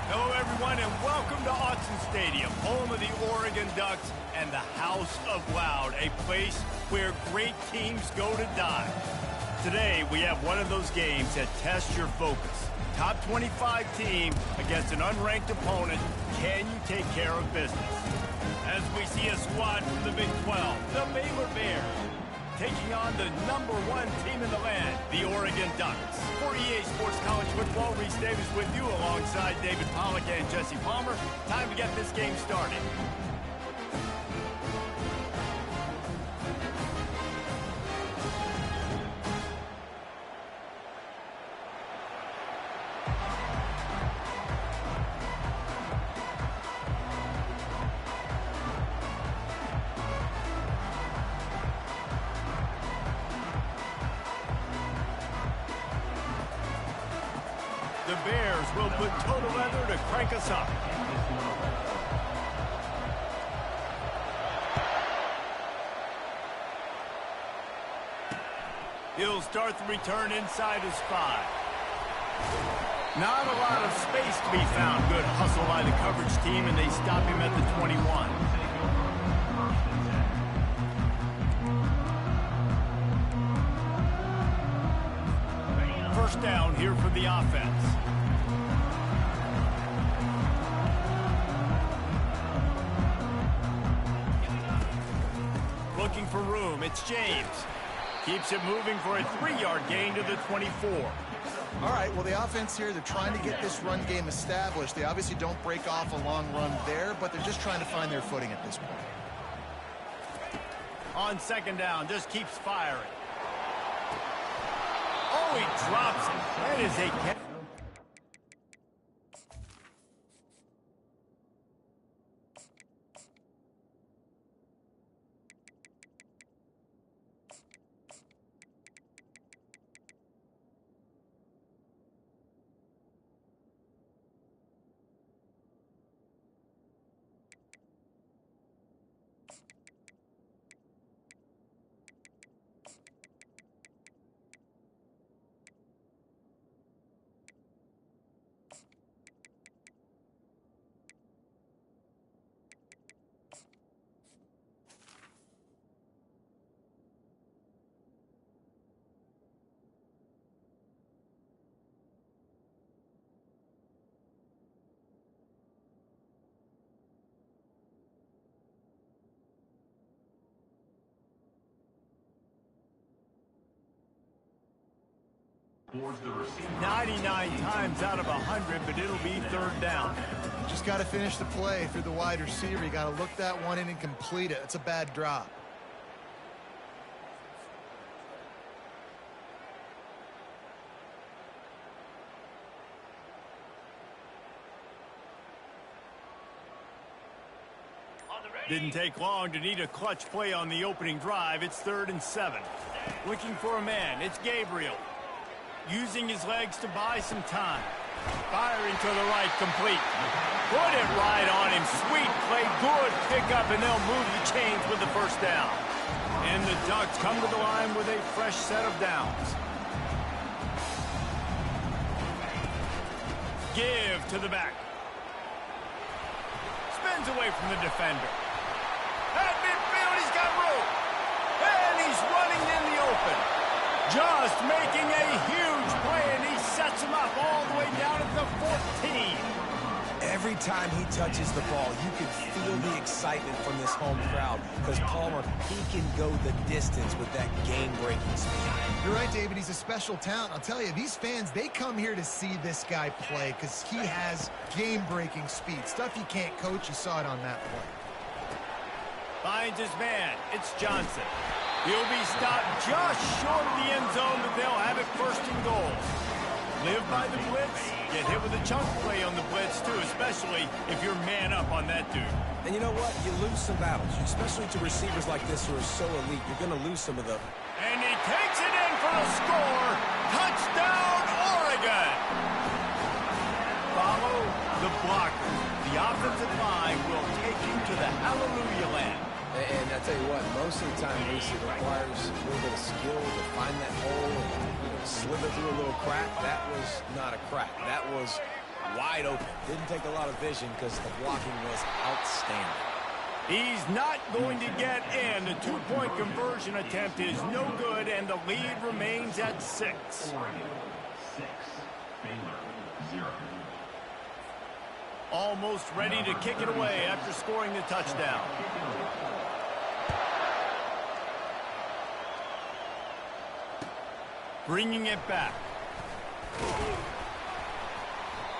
Hello, everyone, and welcome to Autzen Stadium, home of the Oregon Ducks and the House of Loud, a place where great teams go to die. Today, we have one of those games that tests your focus. Top 25 team against an unranked opponent. Can you take care of business? As we see a squad from the Big 12, the Baylor Bears, taking on the #1 team in the land, the Oregon Ducks. For EA Sports College Football, Reese Davis with you alongside David Pollack and Jesse Palmer. Time to get this game started. The Bears will put total leather to crank us up. He'll start the return inside his 5. Not a lot of space to be found. Good hustle by the coverage team, and they stop him at the 21. First down here for the offense. Looking for room, it's James. Keeps it moving for a 3-yard gain to the 24. All right, well, the offense here, they're trying to get this run game established. They obviously don't break off a long run there, but they're just trying to find their footing at this point. On second down, just keeps firing. Oh, he drops it. That is a catch. Towards the receiver. 99 times out of 100, but it'll be third down. Just got to finish the play through the wide receiver. You got to look that one in and complete it. It's a bad drop. Didn't take long to need a clutch play on the opening drive. It's 3rd and 7. Looking for a man. It's Gabriel. Using his legs to buy some time. Firing to the right, complete. Put it right on him. Sweet play, good pickup, and they'll move the chains with the first down. And the Ducks come to the line with a fresh set of downs. Give to the back. Spins away from the defender. At midfield, he's got room. And he's running in the open. Just making a huge play, and he sets him up all the way down at the 14. Every time he touches the ball, you can feel the excitement from this home crowd because Palmer, he can go the distance with that game-breaking speed. You're right, David. He's a special talent. I'll tell you, these fans, they come here to see this guy play because he has game-breaking speed. Stuff you can't coach. You saw it on that play. Finds his man. It's Johnson. He'll be stopped just short of the end zone, but they'll have it 1st and goal. Live by the blitz. Get hit with a chunk play on the blitz, too, especially if you're man up on that dude. And you know what? You lose some battles, especially to receivers like this who are so elite. You're going to lose some of them. And he takes it in for the score. Touchdown, Oregon. Follow the blocker. The offensive line will take you to the hallelujah land. And I tell you what, most of the time, Reese, it requires a little bit of skill to find that hole and slither through a little crack. That was not a crack. That was wide open. Didn't take a lot of vision because the blocking was outstanding. He's not going to get in. The two-point conversion attempt is no good, and the lead remains at 6. Oregon, 6. Baylor, 0. Almost ready to kick it away after scoring the touchdown. Bringing it back.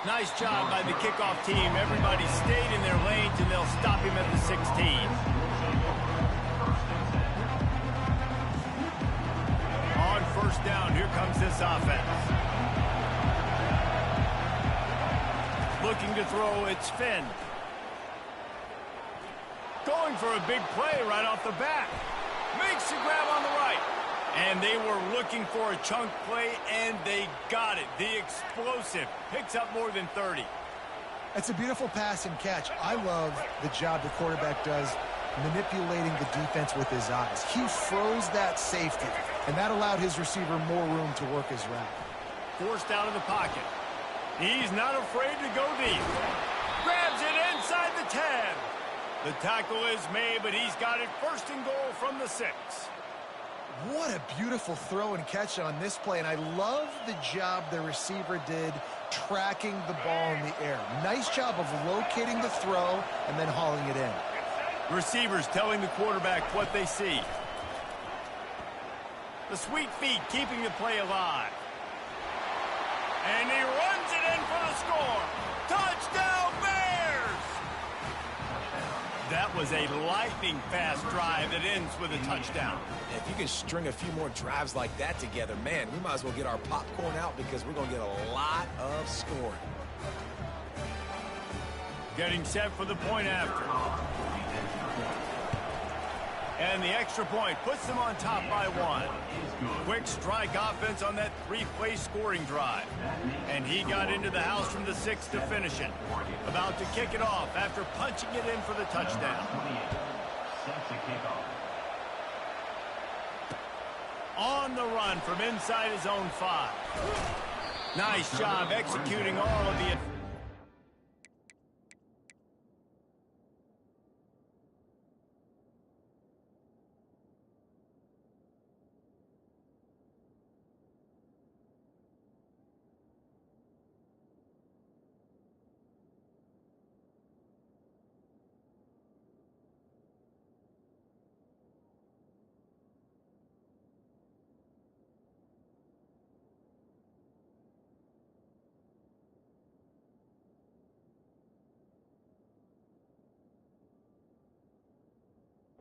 Nice job by the kickoff team. Everybody stayed in their lanes, and they'll stop him at the 16. On first down, here comes this offense. Looking to throw, it's Finn. Going for a big play right off the bat. Makes the grab on the right. And they were looking for a chunk play, and they got it. The explosive picks up more than 30. It's a beautiful pass and catch. I love the job the quarterback does manipulating the defense with his eyes. He froze that safety, and that allowed his receiver more room to work his route. Forced out of the pocket. He's not afraid to go deep. Grabs it inside the 10. The tackle is made, but he's got it first and goal from the 6. What a beautiful throw and catch on this play, and I love the job the receiver did tracking the ball in the air. Nice job of locating the throw and then hauling it in. Receivers telling the quarterback what they see. The sweet feet keeping the play alive. And he runs it in for the score. Touchdown, Bears! That was a lightning-fast drive that ends with a touchdown. If you can string a few more drives like that together, man, we might as well get our popcorn out because we're going to get a lot of scoring. Getting set for the point after. And the extra point puts them on top by 1. Quick strike offense on that 3-play scoring drive. And he got into the house from the 6 to finish it. About to kick it off after punching it in for the touchdown. On the run from inside his own 5. Nice job executing all of the...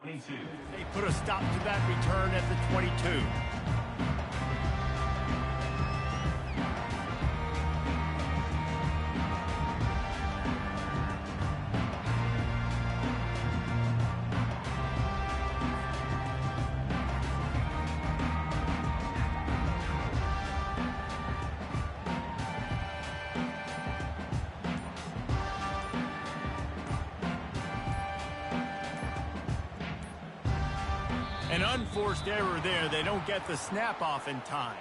They put a stop to that return at the 22. An unforced error there. They don't get the snap off in time.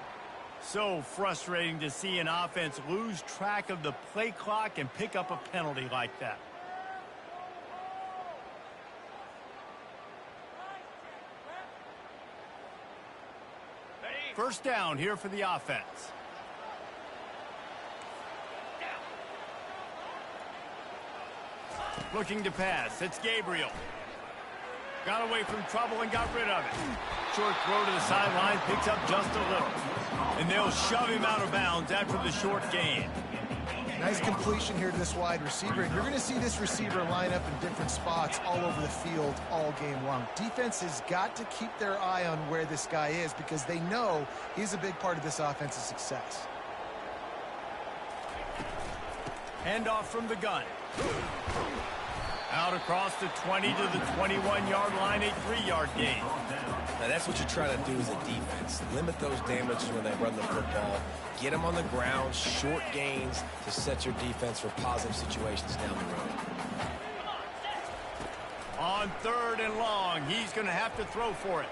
So frustrating to see an offense lose track of the play clock and pick up a penalty like that. First down here for the offense. Looking to pass. It's Gabriel. Got away from trouble and got rid of it. Short throw to the sideline, picks up just a little. And they'll shove him out of bounds after the short gain. Nice completion here to this wide receiver. And you're going to see this receiver line up in different spots all over the field all game long. Defense has got to keep their eye on where this guy is because they know he's a big part of this offense's success. Handoff from the gun. Out across the 20 to the 21-yard line, a 3-yard gain. Now that's what you try to do as a defense. Limit those damages when they run the football. Get them on the ground, short gains to set your defense for positive situations down the road. On 3rd and long, he's going to have to throw for it.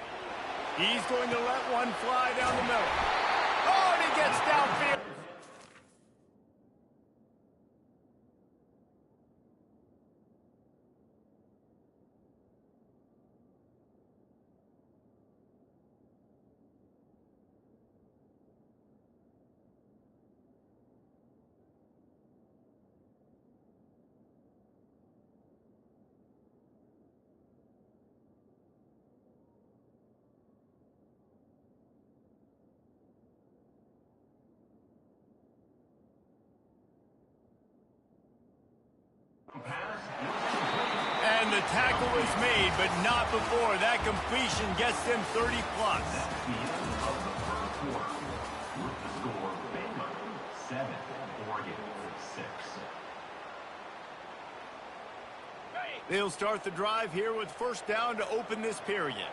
He's going to let one fly down the middle. Oh, and he gets downfield. tackle is made, but not before that completion gets them 30+. That's the end of the first quarter. With the score, Baylor 7, Oregon 6. They'll start the drive here with first down to open this period.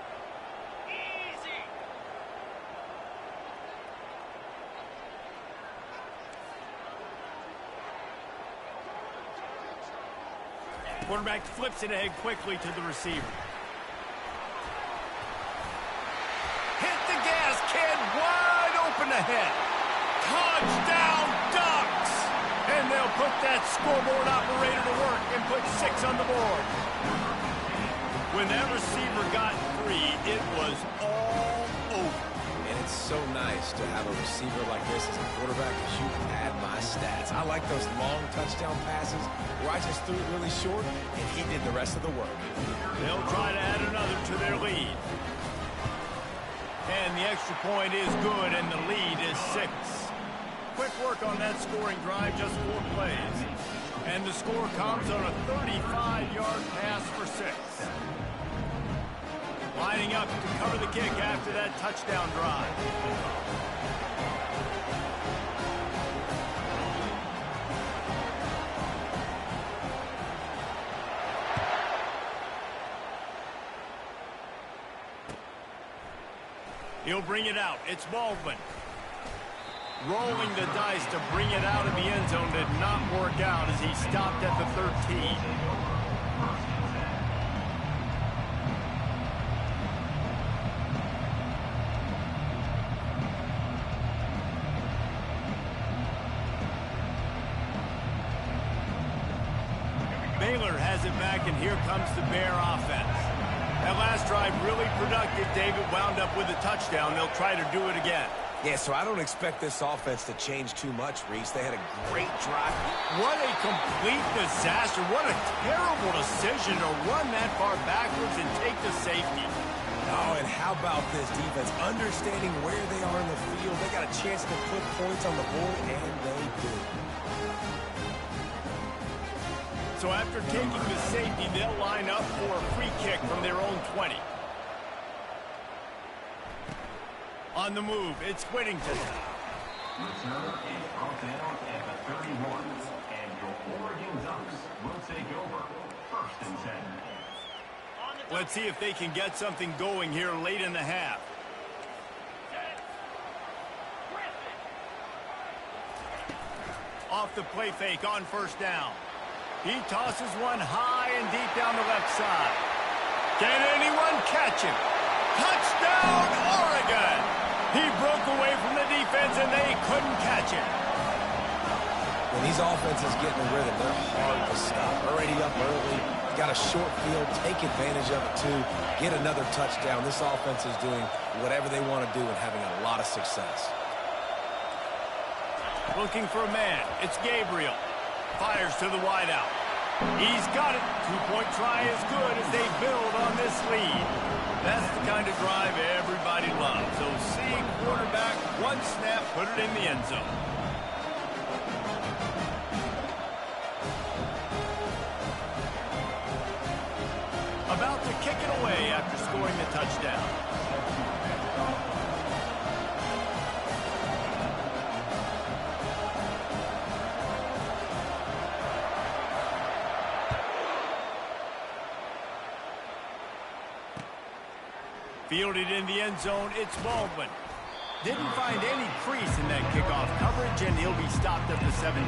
Quarterback flips it ahead quickly to the receiver. Hit the gas, kid, wide open ahead. Touchdown Ducks! And they'll put that scoreboard operator to work and put 6 on the board. When that receiver got free, it was all over. And it's so nice to have a receiver like this as a quarterback because you pad my stats. I like those long touchdown passes where I just threw it really short and he did the rest of the work. They'll try to add another to their lead. And the extra point is good, and the lead is 6. Quick work on that scoring drive, just 4 plays. And the score comes on a 35-yard pass for 6. Lining up to cover the kick after that touchdown drive. He'll bring it out. It's Baldwin. Rolling the dice to bring it out of the end zone did not work out as he stopped at the 13. Baylor has it back, and here comes the Bear offense. That last drive really productive. David wound up with a touchdown. They'll try to do it again. Yeah, so I don't expect this offense to change too much, Reese. They had a great drive. What a complete disaster. What a terrible decision to run that far backwards and take the safety. Oh, and how about this defense? Understanding where they are in the field. They got a chance to put points on the board, and they did. So after taking the safety, they'll line up for a free kick from their own 20. On the move, it's Whittington. Return is brought down at the 31. And your Oregon Ducks will take over 1st and 10. Let's see if they can get something going here late in the half. Off the play fake on first down. He tosses one high and deep down the left side. Can anyone catch him? Touchdown, Oregon! He broke away from the defense, and they couldn't catch him. When these offenses get in the rhythm, they're hard to stop. Already up early, got a short field, take advantage of it too, get another touchdown. This offense is doing whatever they want to do and having a lot of success. Looking for a man. It's Gabriel. Fires to the wideout. He's got it. 2-point try is good as they build on this lead. That's the kind of drive everybody loves. So see quarterback, one snap, put it in the end zone. About to kick it away after scoring the touchdown. Fielded in the end zone, it's Baldwin. Didn't find any crease in that kickoff coverage, and he'll be stopped at the 17.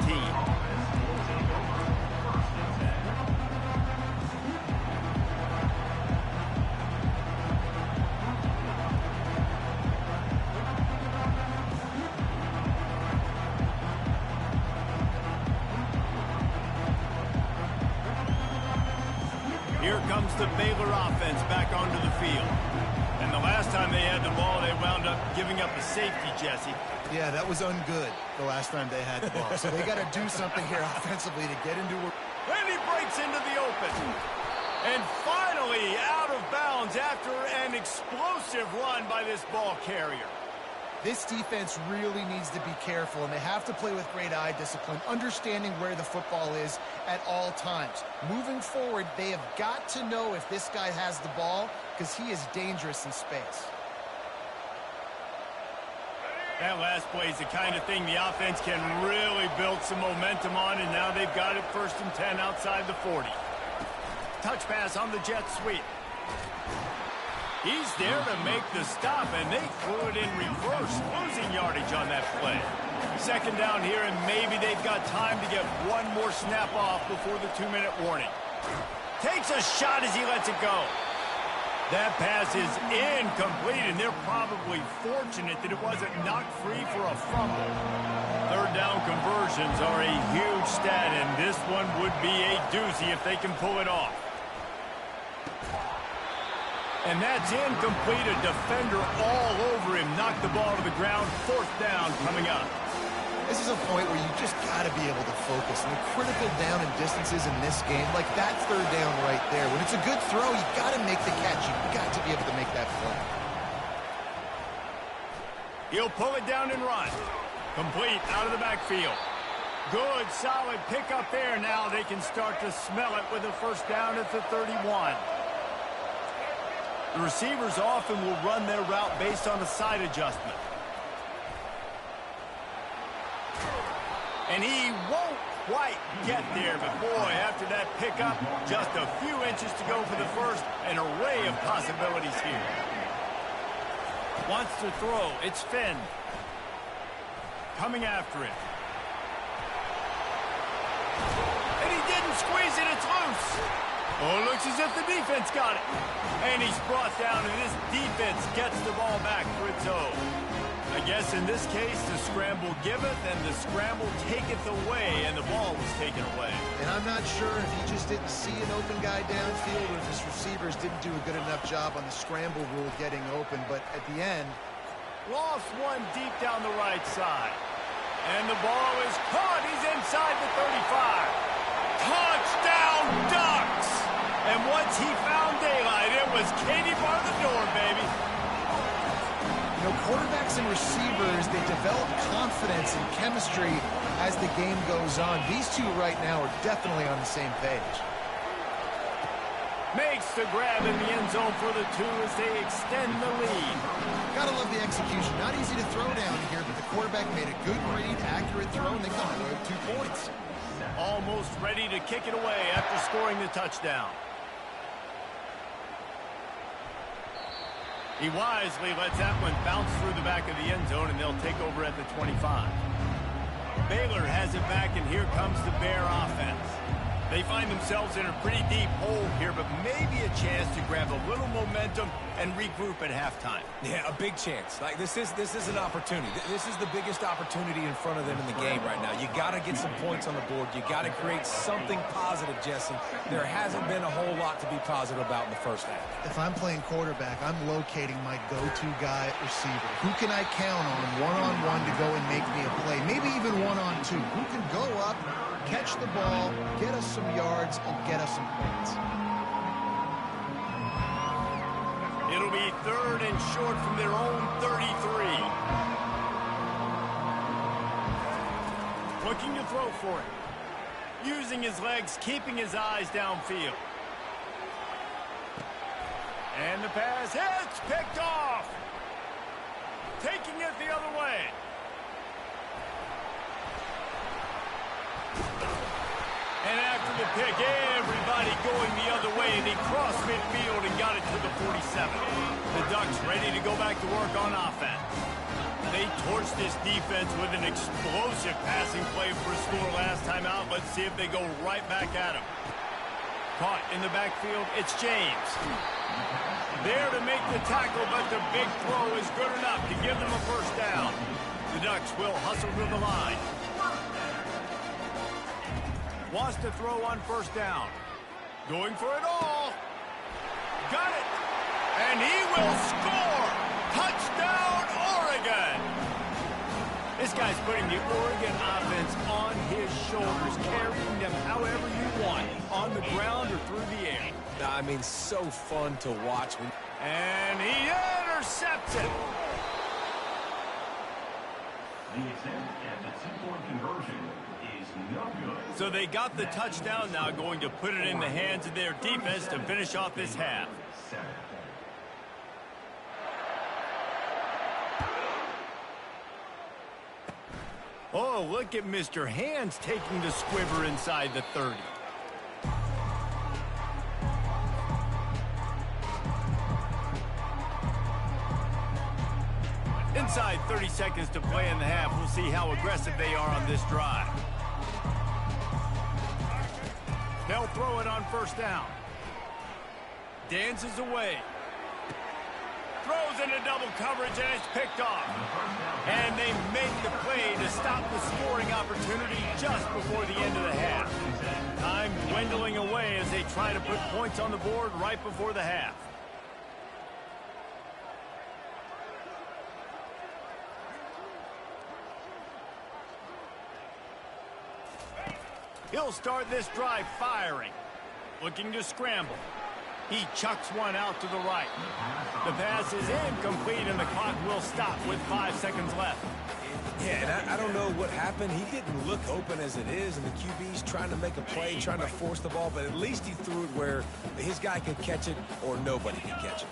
Here comes the Baylor offense back onto the field. And the last time they had the ball, they wound up giving up a safety, Jesse. Yeah, that was ungood the last time they had the ball. So they got to do something here offensively to get into it. And he breaks into the open. And finally out of bounds after an explosive run by this ball carrier. This defense really needs to be careful, and they have to play with great eye discipline, understanding where the football is at all times. Moving forward, they have got to know if this guy has the ball, because he is dangerous in space. That last play is the kind of thing the offense can really build some momentum on, and now they've got it 1st and 10 outside the 40. Touch pass on the jet sweep. He's there to make the stop, and they threw it in reverse, losing yardage on that play. 2nd down here, and maybe they've got time to get one more snap off before the 2-minute warning. Takes a shot as he lets it go. That pass is incomplete, and they're probably fortunate that it wasn't knocked free for a fumble. 3rd down conversions are a huge stat, and this one would be a doozy if they can pull it off. And that's incomplete. A defender all over him. Knocked the ball to the ground. 4th down coming up. This is a point where you just got to be able to focus. And the critical down and distances in this game, like that 3rd down right there. When it's a good throw, you got to make the catch. You've got to be able to make that play. He'll pull it down and run. Complete out of the backfield. Good, solid pickup there. Now they can start to smell it with a 1st down at the 31. The receivers often will run their route based on a side adjustment. And he won't quite get there, but boy, after that pickup, just a few inches to go for the 1st, an array of possibilities here. Wants to throw, it's Finn. Coming after it. And he didn't squeeze it, it's loose. Oh, it looks as if the defense got it. And he's brought down, and this defense gets the ball back for its own. I guess in this case, the scramble giveth and the scramble taketh away, and the ball was taken away. And I'm not sure if he just didn't see an open guy downfield or if his receivers didn't do a good enough job on the scramble rule getting open. But at the end, lost one deep down the right side. And the ball is caught. He's inside the 35. Touchdown, Ducks! And once he found daylight, it was Katie bar the door, baby. You know, quarterbacks and receivers, they develop confidence and chemistry as the game goes on. These two right now are definitely on the same page. Makes the grab in the end zone for the 2 as they extend the lead. Gotta love the execution. Not easy to throw down here, but the quarterback made a good read, accurate throw, and they come away with 2 points. Almost ready to kick it away after scoring the touchdown. He wisely lets that one bounce through the back of the end zone, and they'll take over at the 25. Baylor has it back, and here comes the Bear offense. They find themselves in a pretty deep hole here, but maybe a chance to grab a little momentum and regroup at halftime. Yeah, a big chance. Like this is an opportunity. This is the biggest opportunity in front of them in the game right now. You got to get some points on the board. You got to create something positive, Jesse. There hasn't been a whole lot to be positive about in the 1st half. If I'm playing quarterback, I'm locating my go-to guy at receiver. Who can I count on one-on-one to go and make me a play? Maybe even one-on-two. Who can go up, catch the ball, get us some yards, and get us some points? It'll be 3rd and short from their own 33. Looking to throw for it. Using his legs, keeping his eyes downfield. And the pass hits, picked off. Taking it the other way. And after the pick, everybody going the other way, and he crossed midfield and got it to the 47. The Ducks ready to go back to work on offense. They torched this defense with an explosive passing play for a score last time out. Let's see if they go right back at him. Caught in the backfield, it's James. There to make the tackle, but the big throw is good enough to give them a 1st down. The Ducks will hustle to the line. Wants to throw on 1st down. Going for it all. Got it. And he will score. Touchdown, Oregon. This guy's putting the Oregon offense on his shoulders, carrying them however you want, on the ground or through the air. I mean, so fun to watch. And he intercepts it. The attempt at the two-point conversion is no good. So they got the touchdown, now going to put it in the hands of their defense to finish off this half. Oh, look at Mr. Hands taking the squiver inside the 30. Inside 30 seconds to play in the half. We'll see how aggressive they are on this drive. They'll throw it on first down. Dances away. Throws into double coverage, and it's picked off. And they make the play to stop the scoring opportunity just before the end of the half. Time dwindling away as they try to put points on the board right before the half. He'll start this drive firing. Looking to scramble. He chucks one out to the right. The pass is incomplete, and the clock will stop with 5 seconds left. Yeah, and I don't know what happened. He didn't look open as it is, and the QB's trying to make a play, trying to force the ball, but at least he threw it where his guy could catch it or nobody could catch it.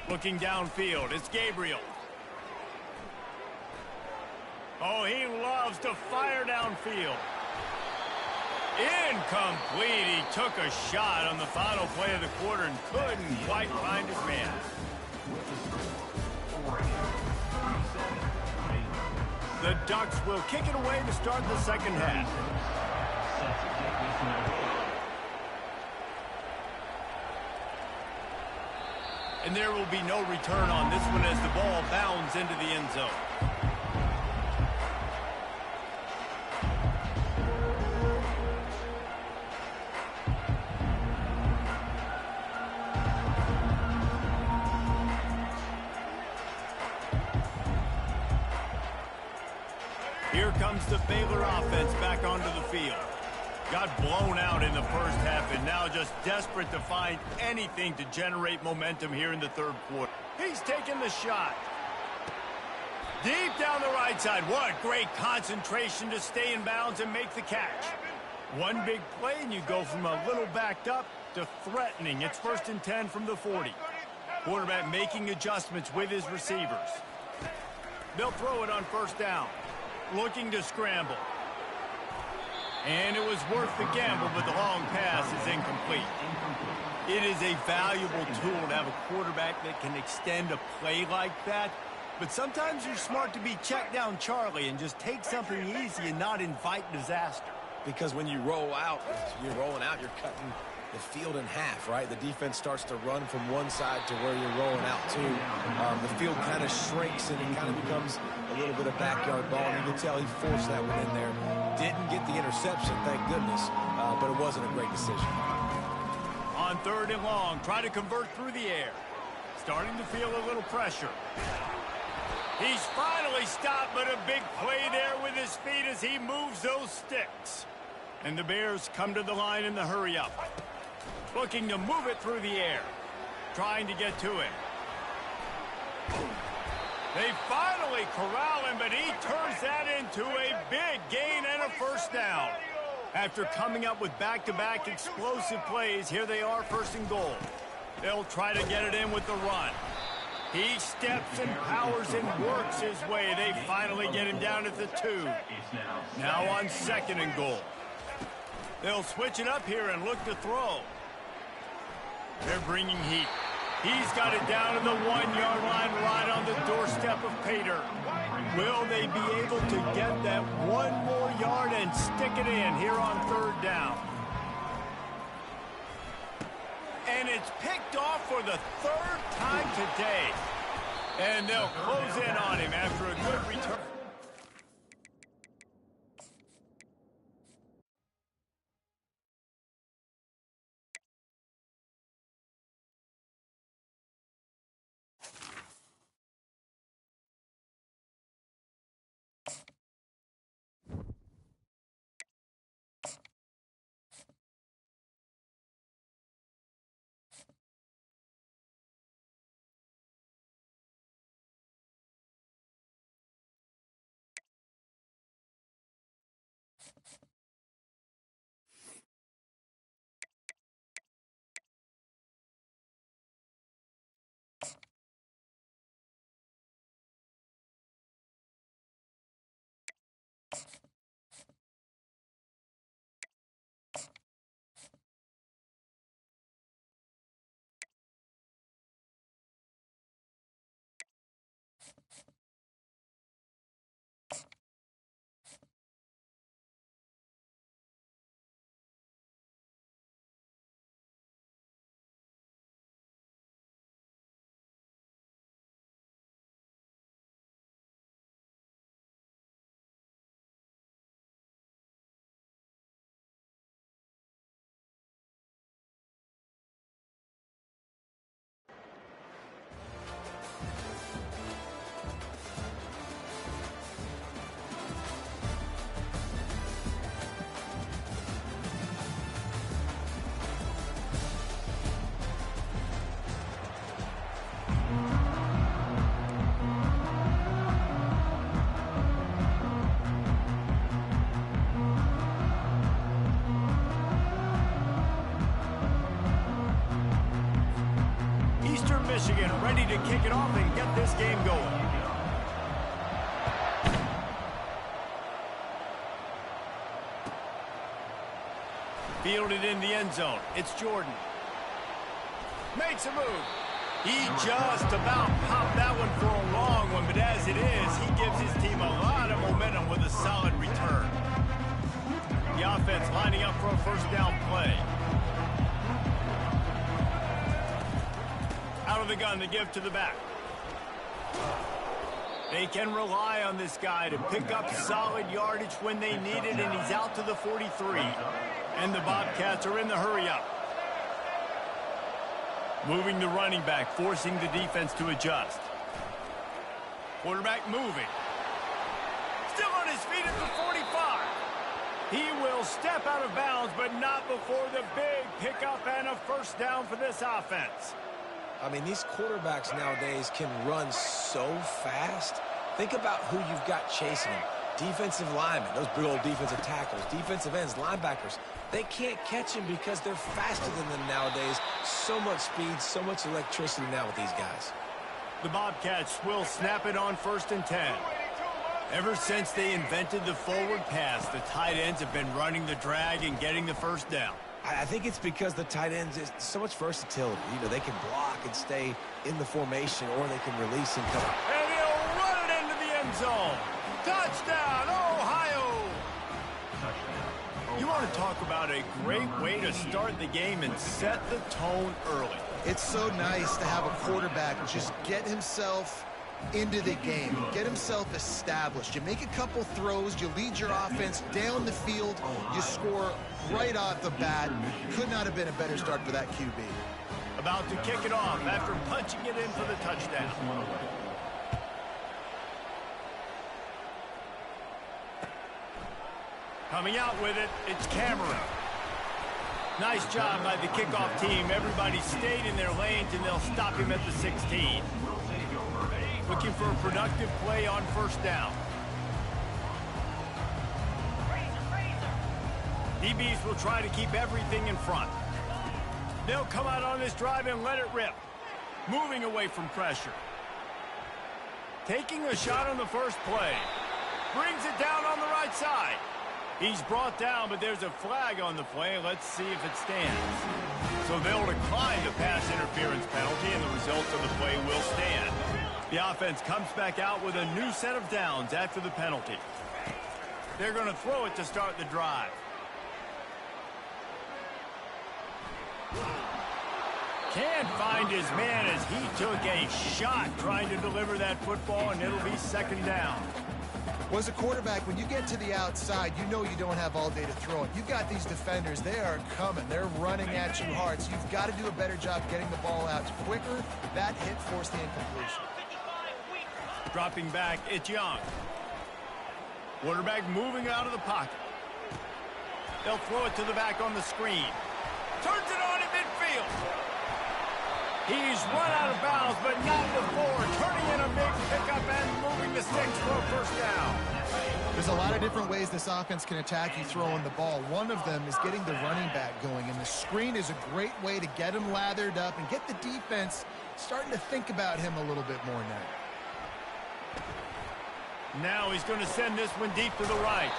Looking downfield, it's Gabriel. Oh, he loves to fire downfield. Incomplete. He took a shot on the final play of the quarter and couldn't quite find his man. The Ducks will kick it away to start the second half. And there will be no return on this one as the ball bounds into the end zone. Here comes the Baylor offense back onto the field. Got blown out in the first half and now just desperate to find anything to generate momentum here in the third quarter. He's taking the shot. Deep down the right side. What great concentration to stay in bounds and make the catch. One big play and you go from a little backed up to threatening. It's 1st and 10 from the 40. Quarterback making adjustments with his receivers. They'll throw it on first down. Looking to scramble. And it was worth the gamble, but the long pass is incomplete. It is a valuable tool to have a quarterback that can extend a play like that. But sometimes you're smart to be check down Charlie and just take something easy and not invite disaster. Because when you roll out, you're cutting the field in half, right? The defense starts to run from one side to where you're rolling out to. The field kind of shrinks and it kind of becomes a little bit of backyard ball. And you can tell he forced that one in there. Didn't get the interception, thank goodness, but it wasn't a great decision. On 3rd and long, try to convert through the air. Starting to feel a little pressure. He's finally stopped, but a big play there with his feet as he moves those sticks. And the Bears come to the line in the hurry-up. Looking to move it through the air. Trying to get to it. They finally corral him, but he turns that into a big gain and a first down. After coming up with back-to-back explosive plays, here they are 1st and goal. They'll try to get it in with the run. He steps and powers and works his way. They finally get him down at the 2. Now on 2nd and goal. They'll switch it up here and look to throw. They're bringing heat. He's got it down to the 1-yard line right on the doorstep of Pater. Will they be able to get that one more yard and stick it in here on 3rd down? And it's picked off for the 3rd time today. And they'll close in on him after a good return. Michigan ready to kick it off and get this game going. Fielded in the end zone. It's Jordan. Makes a move. He just about popped that one for a long one, but as it is, he gives his team a lot of momentum with a solid return. The offense lining up for a first down play. Out of the gun to give to the back. They can rely on this guy to pick up solid yardage when they need it, and he's out to the 43. And the Bobcats are in the hurry-up. Moving the running back, forcing the defense to adjust. Quarterback moving. Still on his feet at the 45. He will step out of bounds, but not before the big pickup and a first down for this offense. I mean, these quarterbacks nowadays can run so fast. Think about who you've got chasing them. Defensive linemen, those big old defensive tackles, defensive ends, linebackers. They can't catch them because they're faster than them nowadays. So much speed, so much electricity now with these guys. The Bobcats will snap it on 1st and 10. Ever since they invented the forward pass, the tight ends have been running the drag and getting the first down. I think it's because the tight ends is so much versatility. You know, they can block and stay in the formation, or they can release and cover. And he'll run it into the end zone. Touchdown, Ohio! You want to talk about a great way to start the game and set the tone early. It's so nice to have a quarterback just get himself into the game, get himself established. You make a couple throws, you lead your offense down the field, you score right off the bat. Could not have been a better start for that QB. About to kick it off after punching it in for the touchdown. Coming out with it, it's Cameron. Nice job by the kickoff team. Everybody stayed in their lanes, and they'll stop him at the 16. Looking for a productive play on first down. DBs will try to keep everything in front. They'll come out on this drive and let it rip. Moving away from pressure. Taking a shot on the first play. Brings it down on the right side. He's brought down, but there's a flag on the play. Let's see if it stands. So they'll decline the pass interference penalty, and the results of the play will stand. The offense comes back out with a new set of downs after the penalty. They're going to throw it to start the drive. Can't find his man as he took a shot trying to deliver that football, and it'll be second down. Well, as a quarterback, when you get to the outside, you know you don't have all day to throw it. You've got these defenders. They are coming. They're running at you hard, so you've got to do a better job getting the ball out quicker. That hit forced the incompletion. Dropping back, it's Young. Quarterback moving out of the pocket. They'll throw it to the back on the screen. Turns it on in midfield. He's run out of bounds, but not before. Turning in a big pickup and moving the sticks for a first down. There's a lot of different ways this offense can attack you throwing the ball. One of them is getting the running back going, and the screen is a great way to get him lathered up and get the defense starting to think about him a little bit more now. Now he's going to send this one deep to the right.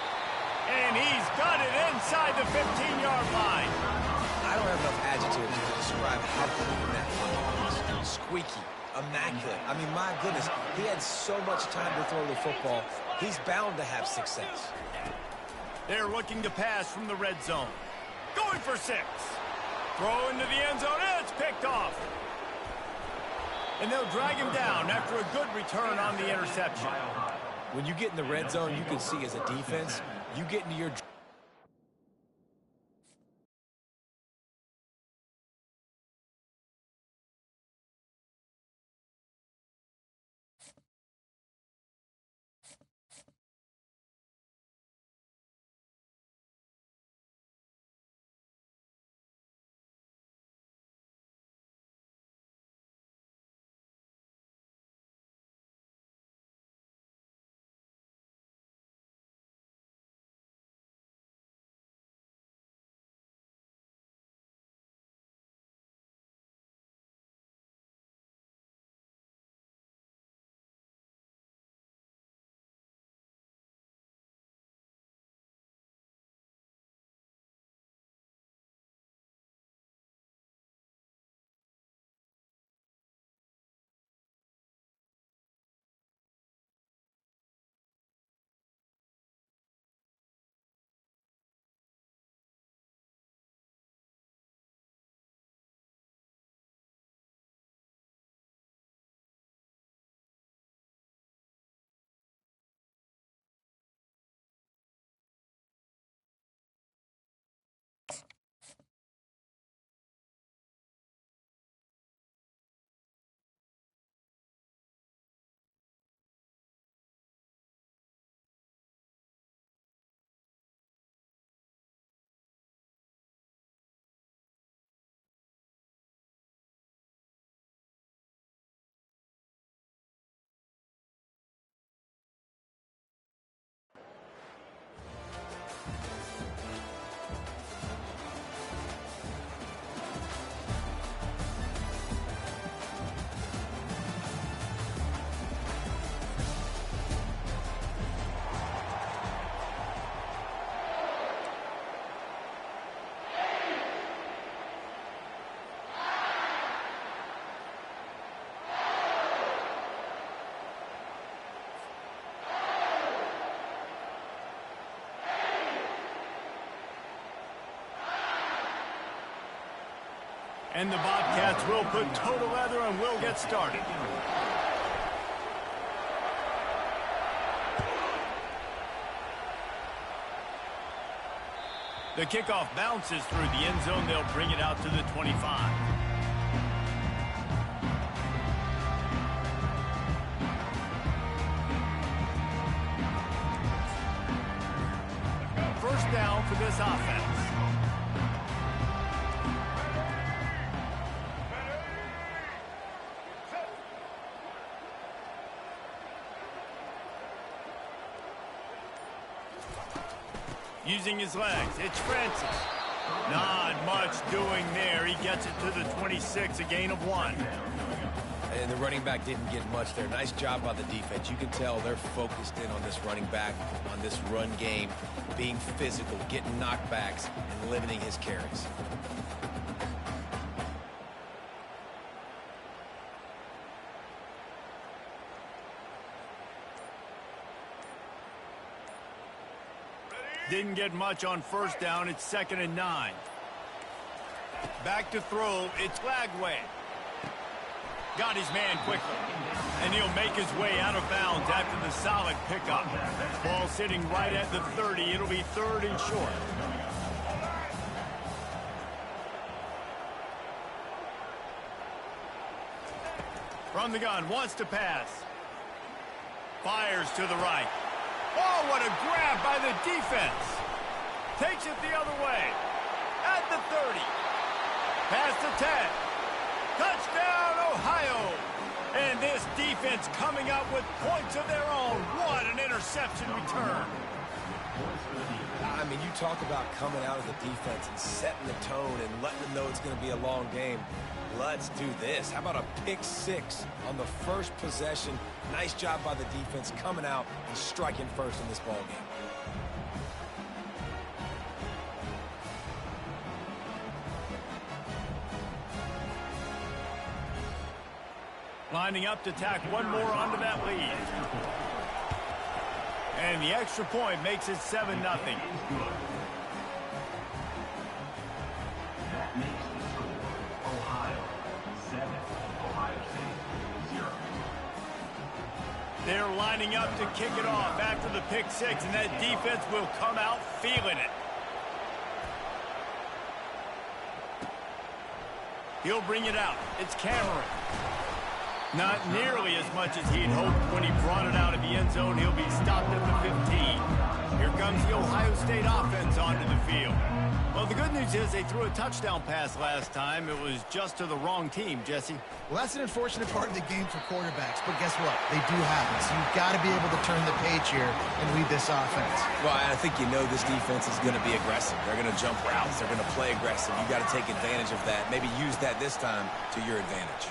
And he's got it inside the 15-yard line. I don't have enough adjectives to describe how clean that line is. Squeaky, immaculate. I mean, my goodness, he had so much time to throw the football. He's bound to have success. They're looking to pass from the red zone. Going for 6. Throw into the end zone. It's picked off. And they'll drag him down after a good return on the interception. When you get in the red zone, you can see as a defense, you get into your... And the Bobcats will put total leather and will get started. The kickoff bounces through the end zone. They'll bring it out to the 25. First down for this offense. Using his legs, it's Francis. Not much doing there. He gets it to the 26, a gain of 1. And the running back didn't get much there. Nice job by the defense. You can tell they're focused in on this running back, on this run game, being physical, getting knockbacks, and limiting his carries. Didn't get much on first down. It's 2nd and 9. Back to throw. It's Lagway. Got his man quickly. And he'll make his way out of bounds after the solid pickup. Ball sitting right at the 30. It'll be 3rd and short. From the gun. Wants to pass. Fires to the right. Oh, what a grab by the defense. Takes it the other way. At the 30. Past the 10. Touchdown, Ohio. And this defense coming up with points of their own. What an interception return. I mean, you talk about coming out of the defense and setting the tone and letting them know it's going to be a long game. Let's do this. How about a pick six on the first possession? Nice job by the defense coming out and striking first in this ball game. Lining up to tack one more onto that lead. And the extra point makes it 7-0. That makes the score Ohio 7, Ohio State 0. They're lining up to kick it off after the pick six, and that defense will come out feeling it. He'll bring it out. It's Cameron. Not nearly as much as he'd hoped when he brought it out of the end zone. He'll be stopped at the 15. Here comes the Ohio State offense onto the field. Well, the good news is they threw a touchdown pass last time. It was just to the wrong team, Jesse. Well, that's an unfortunate part of the game for quarterbacks, but guess what? They do happen, so you've got to be able to turn the page here and lead this offense. Well, I think you know this defense is going to be aggressive. They're going to jump routes. They're going to play aggressive. You've got to take advantage of that. Maybe use that this time to your advantage.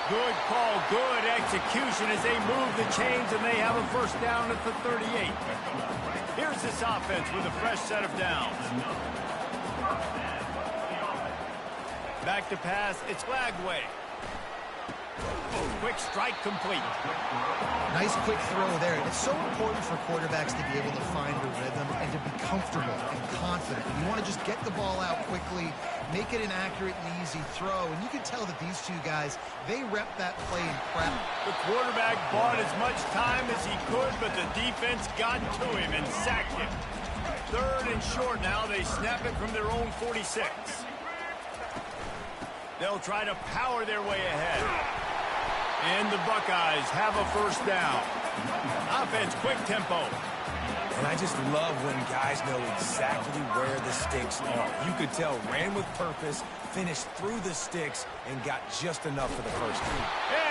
Good call, good execution as they move the chains, and they have a first down at the 38. Here's this offense with a fresh set of downs. Back to pass, it's Lagway. Quick strike complete. Nice quick throw there. It's so important for quarterbacks to be able to find a rhythm and to be comfortable and confident. You want to just get the ball out quickly, make it an accurate and easy throw. And you can tell that these two guys, they rep that play in prep. The quarterback bought as much time as he could, but the defense got to him and sacked him. Third and short now. They snap it from their own 46. They'll try to power their way ahead. And the Buckeyes have a first down. Offense, quick tempo. And I just love when guys know exactly where the sticks are. You could tell, ran with purpose, finished through the sticks, and got just enough for the first down.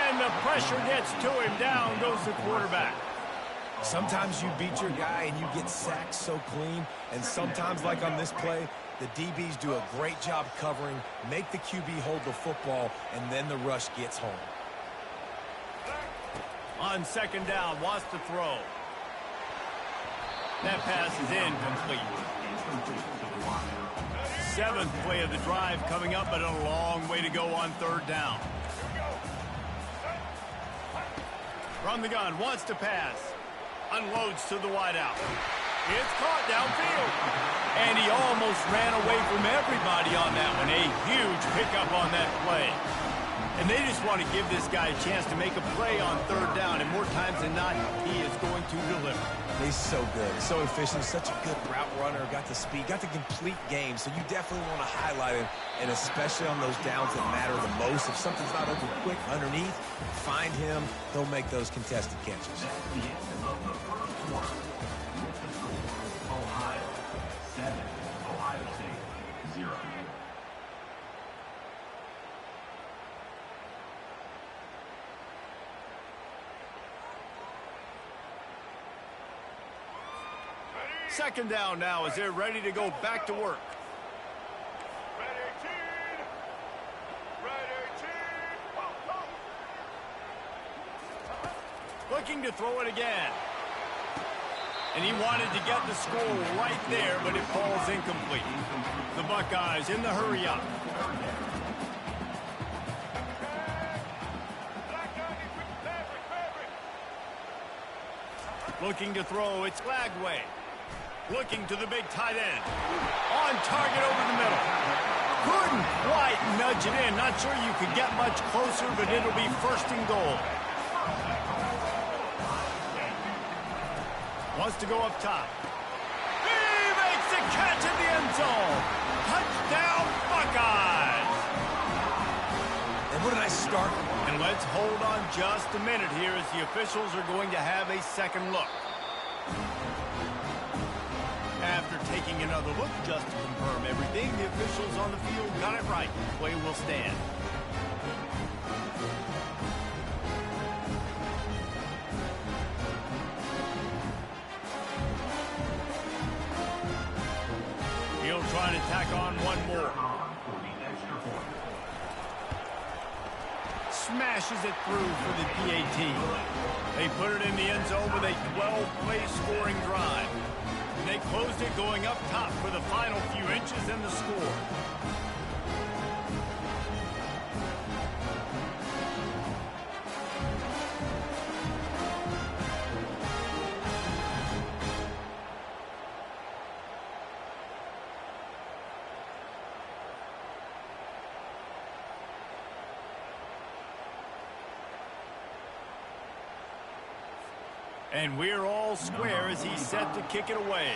And the pressure gets to him. Down goes the quarterback. Sometimes you beat your guy and you get sacked so clean, and sometimes, like on this play, the DBs do a great job covering, make the QB hold the football, and then the rush gets home. On second down, wants to throw. That pass is incomplete. Seventh play of the drive coming up, but a long way to go on third down. From the gun, wants to pass. Unloads to the wideout. It's caught downfield. And he almost ran away from everybody on that one. A huge pickup on that play. And they just want to give this guy a chance to make a play on third down. And more times than not, he is going to deliver. He's so good, so efficient, such a good route runner, got the speed, got the complete game. So you definitely want to highlight him, and especially on those downs that matter the most. If something's not open quick underneath, find him. He'll make those contested catches. That's the end of the first quarter. With the score, Ohio 7, Ohio State 0. Second down now as they're ready to go back to work. Looking to throw it again. And he wanted to get the score right there, but it falls incomplete. The Buckeyes in the hurry up. Looking to throw, it's Lagway. Looking to the big tight end. On target over the middle. Couldn't quite nudge it in. Not sure you could get much closer, but it'll be first and goal. Wants to go up top. He makes the catch in the end zone. Touchdown, Buckeyes. And what a nice start. And let's hold on just a minute here as the officials are going to have a second look. After taking another look just to confirm everything, the officials on the field got it right. Play will stand. trying to tack on one more. Smashes it through for the PAT. They put it in the end zone with a 12-play scoring drive. And they closed it going up top for the final few inches in the score. And we're all square as he's set to kick it away.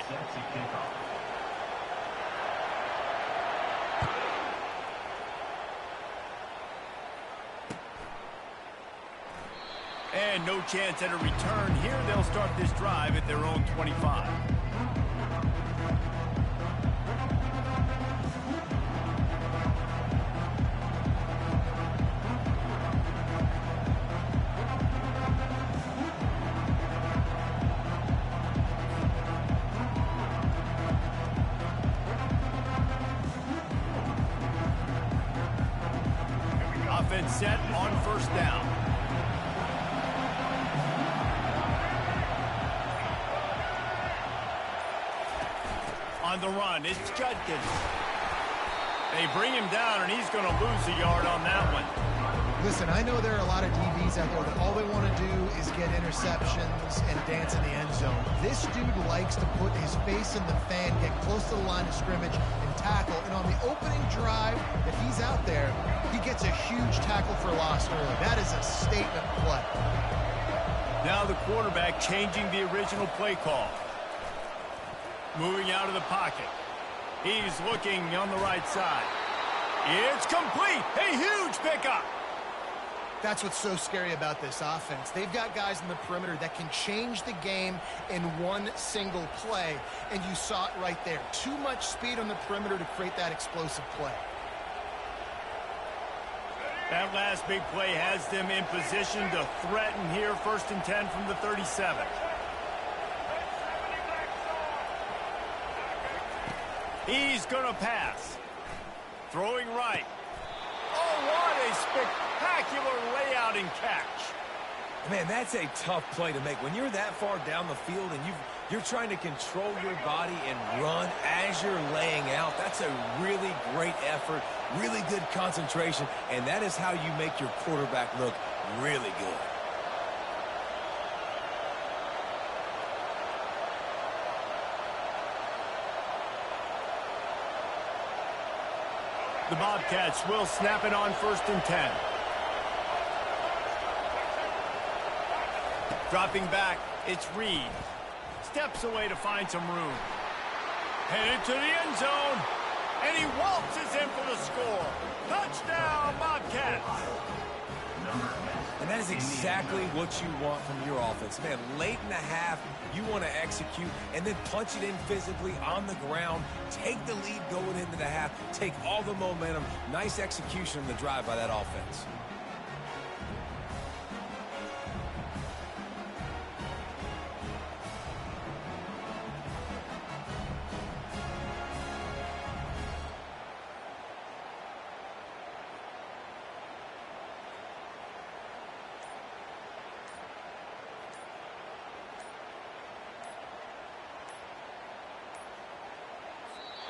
And no chance at a return here. They'll start this drive at their own 25. Offense set on first down. On the run, it's Chodges. They bring him down, and he's going to lose a yard on that one. Listen, I know there are a lot of DBs out there that all they want to do is get interceptions and dance in the end zone. This dude likes to put his face in the fan, get close to the line of scrimmage, and tackle. And on the opening drive that he's out there, he gets a huge tackle for loss early. That is a statement play. Now the quarterback changing the original play call. Moving out of the pocket. He's looking on the right side. It's complete. A huge pickup. That's what's so scary about this offense. They've got guys in the perimeter that can change the game in one single play, and you saw it right there. Too much speed on the perimeter to create that explosive play. That last big play has them in position to threaten here. 1st and 10 from the 37. He's going to pass. Throwing right. Oh, what a spectacular layout and catch. Man, that's a tough play to make. When you're that far down the field and you're trying to control your body and run as you're laying out, that's a really great effort, really good concentration, and that is how you make your quarterback look really good. The Bobcats will snap it on 1st and 10. Dropping back, it's Reed. Steps away to find some room. Headed to the end zone. And he waltzes in for the score. Touchdown, Bobcats. And that is exactly what you want from your offense. Man, late in the half, you want to execute and then punch it in physically on the ground. Take the lead going into the half. Take all the momentum. Nice execution in the drive by that offense.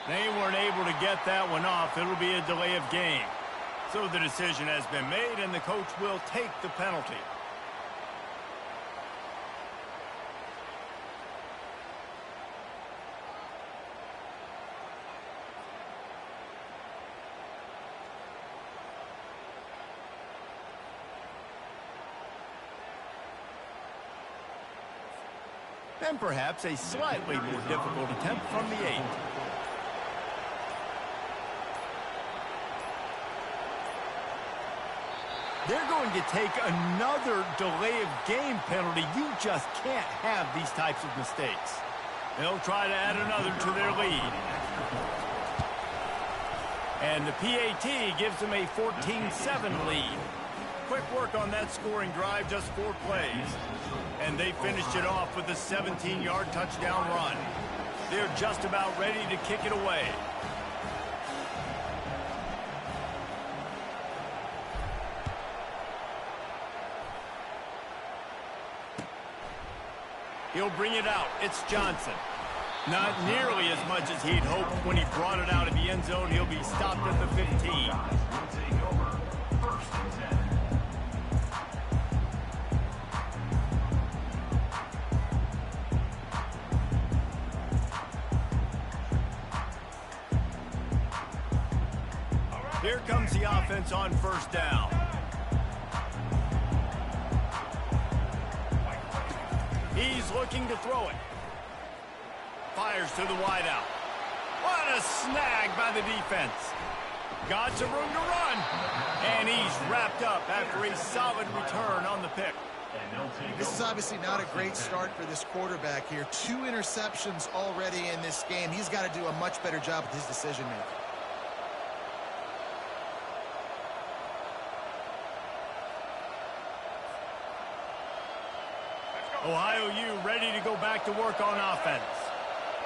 They weren't able to get that one off. It'll be a delay of game. So the decision has been made, and the coach will take the penalty. And perhaps a slightly more difficult attempt from the 8. They're going to take another delay of game penalty. You just can't have these types of mistakes. They'll try to add another to their lead. And the PAT gives them a 14-7 lead. Quick work on that scoring drive, just 4 plays. And they finished it off with a 17-yard touchdown run. They're just about ready to kick it away. He'll bring it out. It's Johnson. Not nearly as much as he'd hoped when he brought it out of the end zone. He'll be stopped at the 15. Will take over. First and 10. Here comes the offense on first down. He's looking to throw it. Fires to the wideout. What a snag by the defense. Got some room to run. And he's wrapped up after a solid return on the pick. This is obviously not a great start for this quarterback here. 2 interceptions already in this game. He's got to do a much better job with his decision-making. Ohio U ready to go back to work on offense.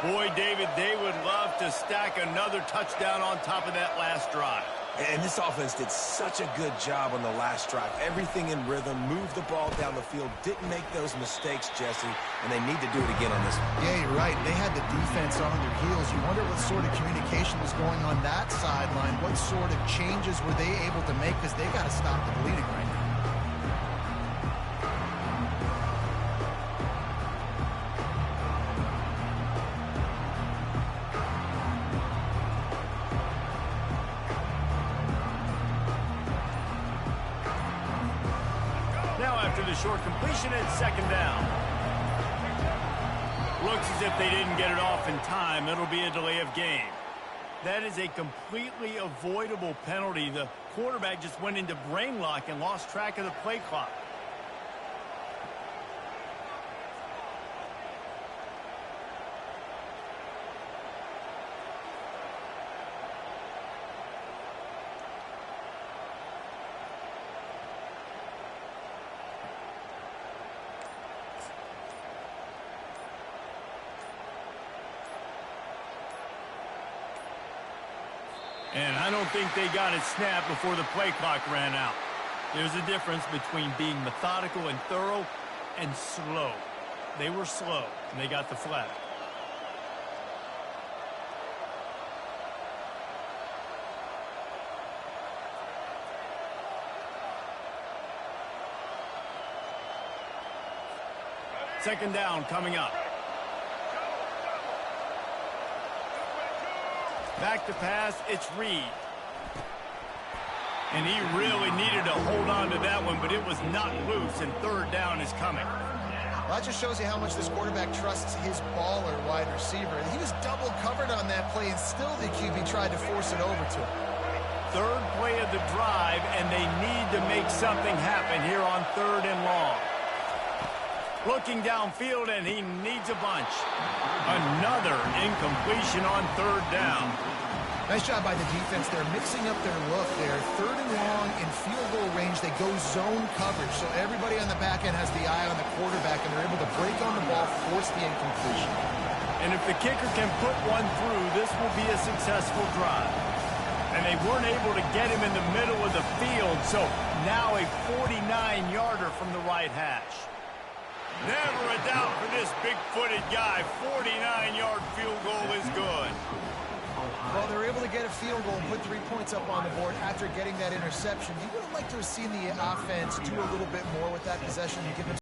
Boy, David, they would love to stack another touchdown on top of that last drive. And this offense did such a good job on the last drive. Everything in rhythm, moved the ball down the field, didn't make those mistakes, Jesse, and they need to do it again on this one. Yeah, you're right. They had the defense on their heels. You wonder what sort of communication was going on that sideline. What sort of changes were they able to make, because they got to stop the bleeding right now. The short completion at second down. Looks as if they didn't get it off in time. It'll be a delay of game. That is a completely avoidable penalty. The quarterback just went into brain lock and lost track of the play clock. And I don't think they got it snapped before the play clock ran out. There's a difference between being methodical and thorough and slow. They were slow, and they got the flag. Second down coming up. Back to pass, it's Reed. And he really needed to hold on to that one, but it was not loose, and third down is coming. Well, that just shows you how much this quarterback trusts his baller wide receiver. He was double covered on that play, and still the QB tried to force it over to him. Third play of the drive, and they need to make something happen here on third and long. Looking downfield, and he needs a bunch. Another incompletion on third down. Nice job by the defense. They're mixing up their look there. Third and long in field goal range. They go zone coverage, so everybody on the back end has the eye on the quarterback, and they're able to break on the ball, force the incompletion. And if the kicker can put one through, this will be a successful drive. And they weren't able to get him in the middle of the field, so now a 49-yarder from the right hash. Never a doubt for this big-footed guy. 49-yard field goal is good. Well, they're able to get a field goal and put 3 points up on the board after getting that interception. You would have liked to have seen the offense do a little bit more with that possession and give them